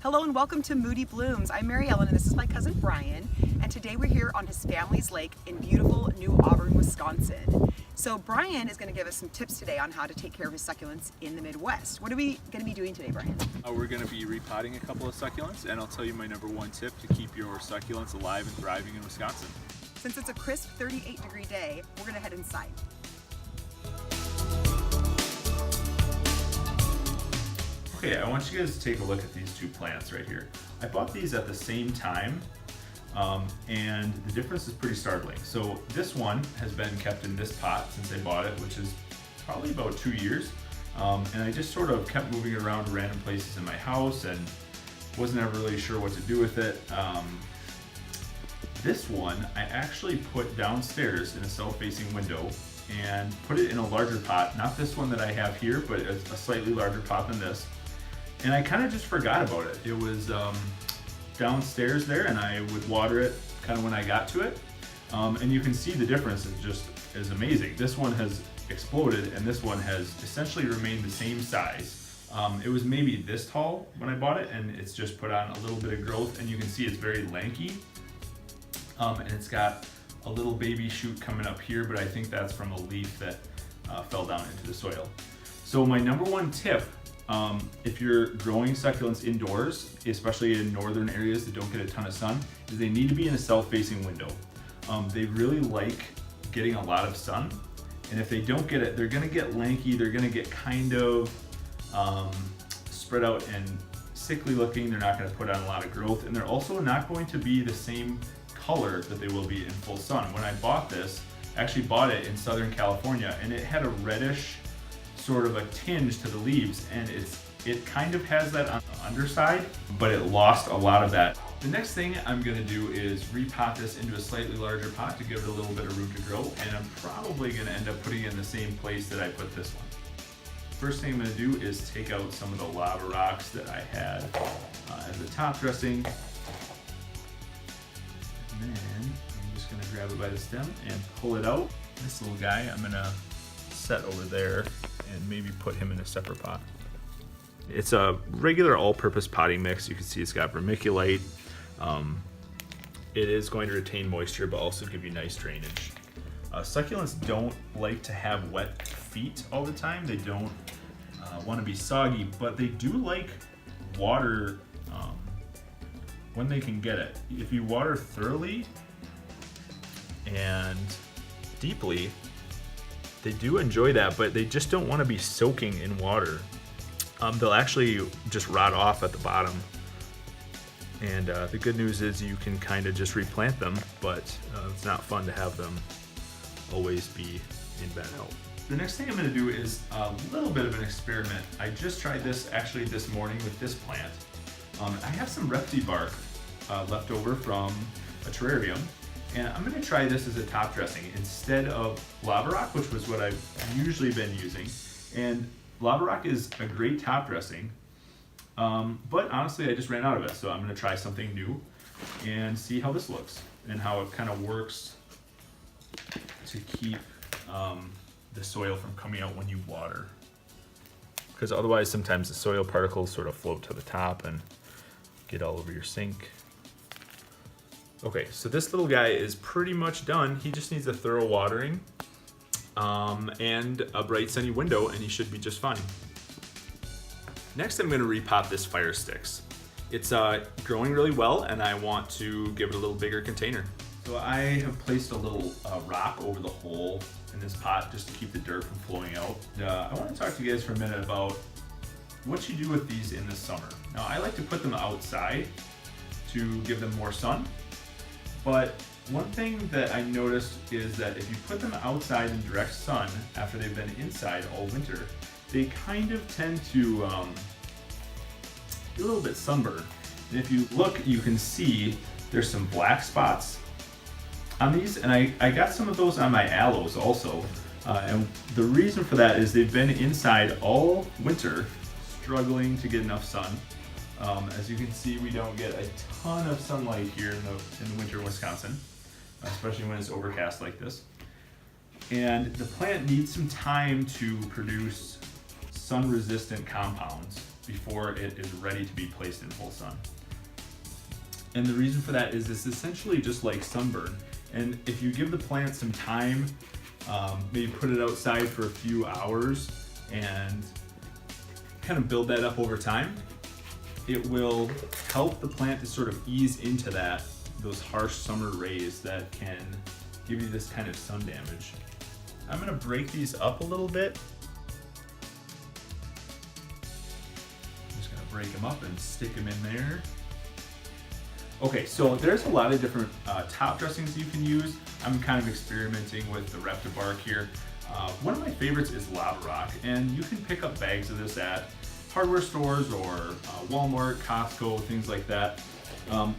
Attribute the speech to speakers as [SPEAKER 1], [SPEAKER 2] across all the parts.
[SPEAKER 1] Hello and welcome to Moody Blooms. I'm Mary Ellen and this is my cousin Brian, and today we're here on his family's lake in beautiful New Auburn, Wisconsin. So Brian is going to give us some tips today on how to take care of his succulents in the Midwest. What are we going to be doing today, Brian?
[SPEAKER 2] We're going to be repotting a couple of succulents, and I'll tell you my number one tip to keep your succulents alive and thriving in Wisconsin.
[SPEAKER 1] Since it's a crisp 38-degree day, we're going to head inside.
[SPEAKER 3] Okay, I want you guys to take a look at these two plants right here. I bought these at the same time, and the difference is pretty startling. So this one has been kept in this pot since I bought it, which is probably about 2 years. And I just sort of kept moving it around to random places in my house and wasn't ever really sure what to do with it. This one I actually put downstairs in a south-facing window and put it in a larger pot, not this one that I have here, but a slightly larger pot than this. And I kind of just forgot about it. It was downstairs there, and I would water it kind of when I got to it. And you can see the difference is amazing. This one has exploded, and this one has essentially remained the same size. It was maybe this tall when I bought it, and it's just put on a little bit of growth, and you can see it's very lanky. And it's got a little baby shoot coming up here, but I think that's from a leaf that fell down into the soil. So my number one tip, if you're growing succulents indoors, especially in northern areas that don't get a ton of sun, is they need to be in a south-facing window. They really like getting a lot of sun, and if they don't get it, they're gonna get lanky, they're gonna get kind of spread out and sickly looking, they're not gonna put on a lot of growth, and they're also not going to be the same color that they will be in full sun. When I bought this, I actually bought it in Southern California, and it had a reddish sort of a tinge to the leaves, and it kind of has that on the underside, but it lost a lot of that. The next thing I'm gonna do is repot this into a slightly larger pot to give it a little bit of room to grow, and I'm probably gonna end up putting it in the same place that I put this one. First thing I'm gonna do is take out some of the lava rocks that I had as a top dressing. And then I'm just gonna grab it by the stem and pull it out. This little guy I'm gonna set over there and maybe put him in a separate pot. It's a regular all-purpose potting mix. You can see it's got vermiculite. It is going to retain moisture but also give you nice drainage. Succulents don't like to have wet feet all the time. They don't want to be soggy, but they do like water when they can get it. If you water thoroughly and deeply, they do enjoy that, but they just don't want to be soaking in water. They'll actually just rot off at the bottom. And the good news is you can kind of just replant them, but it's not fun to have them always be in bad health. The next thing I'm going to do is a little bit of an experiment. I just tried this actually this morning with this plant. I have some repti bark left over from a terrarium, and I'm going to try this as a top dressing instead of lava rock, which was what I've usually been using. And lava rock is a great top dressing, but honestly I just ran out of it, so I'm going to try something new and see how this looks and how it kind of works to keep the soil from coming out when you water, because otherwise sometimes the soil particles sort of float to the top and get all over your sink. Okay, so this little guy is pretty much done. He just needs a thorough watering and a bright sunny window, and he should be just fine. Next, I'm going to repot this fire sticks. It's growing really well, and I want to give it a little bigger container. So I have placed a little rock over the hole in this pot just to keep the dirt from flowing out. I want to talk to you guys for a minute about what you do with these in the summer. Now, I like to put them outside to give them more sun. But one thing that I noticed is that if you put them outside in direct sun after they've been inside all winter, they kind of tend to be a little bit sunburned. And if you look, you can see there's some black spots on these, and I got some of those on my aloes also. And the reason for that is they've been inside all winter, struggling to get enough sun. As you can see, we don't get a ton of sunlight here in the winter in Wisconsin, especially when it's overcast like this. And the plant needs some time to produce sun-resistant compounds before it is ready to be placed in full sun. And the reason for that is it's essentially just like sunburn. And if you give the plant some time, maybe put it outside for a few hours and kind of build that up over time, it will help the plant to sort of ease into those harsh summer rays that can give you this kind of sun damage. I'm gonna break these up a little bit. I'm just gonna break them up and stick them in there. Okay, so there's a lot of different top dressings you can use. I'm kind of experimenting with the Repotting here. One of my favorites is lava rock, and you can pick up bags of this at hardware stores or Walmart, Costco, things like that.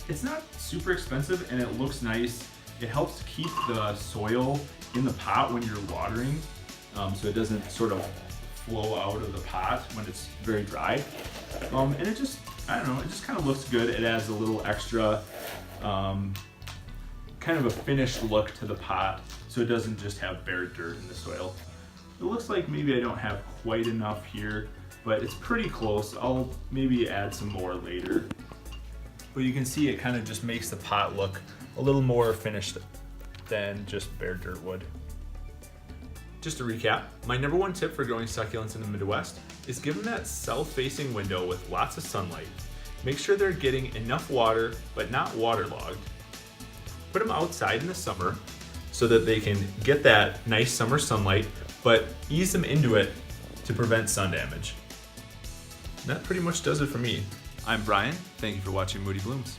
[SPEAKER 3] It's not super expensive and it looks nice. It helps keep the soil in the pot when you're watering, so it doesn't sort of flow out of the pot when it's very dry. And it just, I don't know, it just kind of looks good. It adds a little extra kind of a finished look to the pot, so it doesn't just have bare dirt in the soil. It looks like maybe I don't have quite enough here, but it's pretty close. I'll maybe add some more later. But you can see it kind of just makes the pot look a little more finished than just bare dirt would. Just to recap, my number one tip for growing succulents in the Midwest is give them that south-facing window with lots of sunlight. Make sure they're getting enough water, but not waterlogged. Put them outside in the summer so that they can get that nice summer sunlight, but ease them into it to prevent sun damage. And that pretty much does it for me.
[SPEAKER 2] I'm Brian. Thank you for watching Moody Blooms.